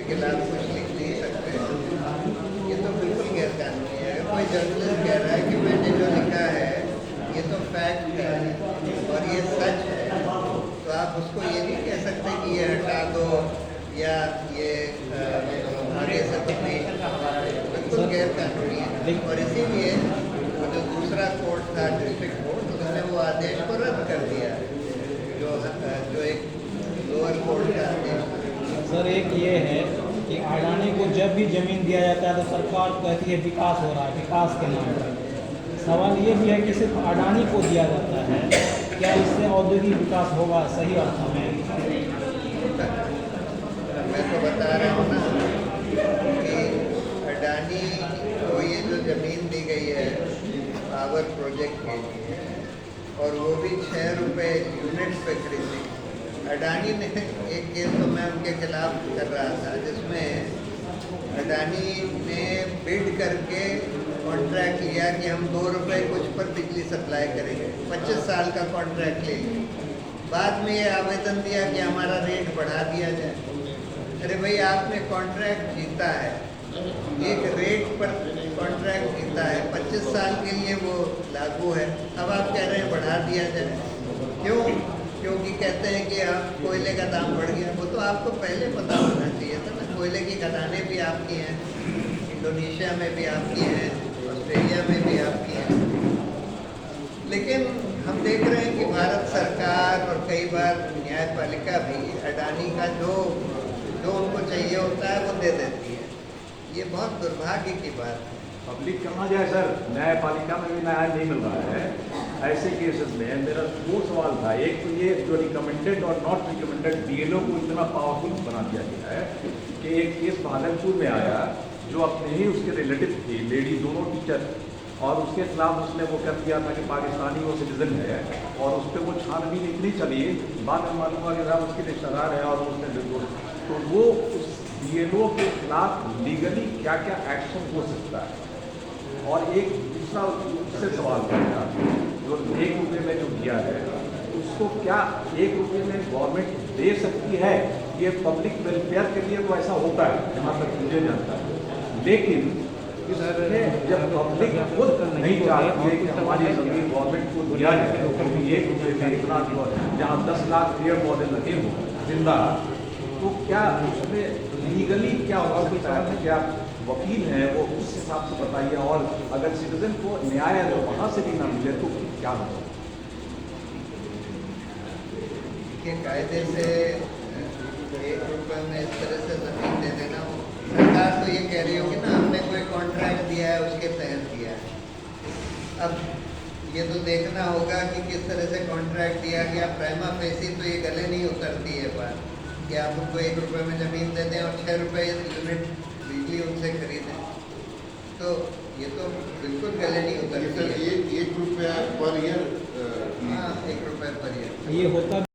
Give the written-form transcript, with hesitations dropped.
खिलाफ कुछ लिख नहीं सकते। ये तो बिल्कुल गैर कानूनी है। कोई जर्नलिस्ट कह रहा है कि मैंने जो लिखा है ये तो फैक्ट है और ये सच है, तो आप उसको ये नहीं कह सकते कि ये हटा दो या ये आगे से तो नहीं। बिल्कुल गैर कानूनी है। और इसीलिए वो जो दूसरा कोर्ट था, डिस्ट्रिक्ट कोर्ट, उन्होंने वो आदेश को रद्द कर दिया जो एक लोअर कोर्ट का आदेश था। सर, एक ये है कि अडानी को जब भी ज़मीन दिया जाता है तो सरकार कहती है विकास हो रहा है, विकास के नाम पर। सवाल ये भी है कि सिर्फ अडानी को दिया जाता है, क्या इससे औद्योगिक विकास होगा सही अर्थ में? मैं तो बता रहा हूँ ना कि अडानी को ये जो ज़मीन दी गई है पावर प्रोजेक्ट के लिए, और वो भी 6 रुपये यूनिट पे खरीदी। अडानी ने एक केस तो मैं उनके खिलाफ कर रहा था जिसमें अडानी ने बिड करके कॉन्ट्रैक्ट लिया कि हम 2 रुपये कुछ पर बिजली सप्लाई करेंगे। 25 साल का कॉन्ट्रैक्ट ले लिया। बाद में ये आवेदन दिया कि हमारा रेट बढ़ा दिया जाए। अरे भाई, आपने कॉन्ट्रैक्ट जीता है, एक रेट पर कॉन्ट्रैक्ट जीता है, 25 साल के लिए वो लागू है। अब आप कह रहे हैं बढ़ा दिया जाए। क्यों? क्योंकि कहते हैं कि अब कोयले का दाम बढ़ गया। वो तो आपको पहले पता होना चाहिए था ना। कोयले की खदानें भी आपकी हैं, इंडोनेशिया में भी आपकी हैं, ऑस्ट्रेलिया में भी आपकी हैं। लेकिन हम देख रहे हैं कि भारत सरकार और कई बार न्यायपालिका भी अडानी का जो उनको चाहिए होता है वो दे देती है। ये बहुत दुर्भाग्य की बात है। पब्लिक कहाँ जाए सर, न्यायपालिका में भी न्याय नहीं मिल रहा है। ऐसे केसेस में मेरा 2 सवाल था। एक तो ये जो रिकमेंडेड और नॉट रिकमेंडेड बीएलओ को इतना पावरफुल बना दिया गया है कि एक केस भागलपुर में आया जो अपने ही उसके रिलेटिव थी, लेडी, दोनों टीचर, और उसके खिलाफ उसने वो कर दिया था कि पाकिस्तानी वो सिटीजन है, और उस पर वो छानबीन इतनी चली, बाद में मालूम हुआ कि साहब उसके रिश्तेदार है और उसने बिल्कुल, तो वो उस बीएलओ के खिलाफ लीगली क्या क्या एक्शन हो सकता है। और एक दूसरा उससे सवाल था, जो 1 रुपये में जो दिया है उसको क्या 1 रुपये में गवर्नमेंट दे सकती है? ये पब्लिक वेलफेयर के लिए तो ऐसा होता है जहाँ तक मुझे जानता है, लेकिन इसमें जब पब्लिक खुद नहीं चाहती है कि हमारी जमीन गवर्नमेंट को दिया जाए, क्योंकि 1 रुपये में इतना जहाँ 10 लाख पेड़ पौधे लगे हों जिंदा, तो क्या उसमें लीगली क्या हो सकता है? क्या वकील हैं वो उस हिसाब से बताइए। और अगर सिटीजन को न्याय अगर वहाँ से भी ना मिले तो क्या होगा? के कायदे से 1 रुपये में इस तरह से जमीन दे देना, सरकार तो ये कह रही होगी ना हमने कोई कॉन्ट्रैक्ट दिया है उसके तहत दिया है। अब ये तो देखना होगा कि किस तरह से कॉन्ट्रैक्ट दिया गया। प्राइमा फेसी तो ये गले नहीं उतरती है बात कि आप उनको 1 रुपये में ज़मीन दे दें और 6 रुपये यूनिट बिजली उनसे खरीदें, तो ये तो बिल्कुल गले नहीं उतरती है। 1 रुपया पर ईयर। हाँ, 1 रुपये पर ईयर ये होता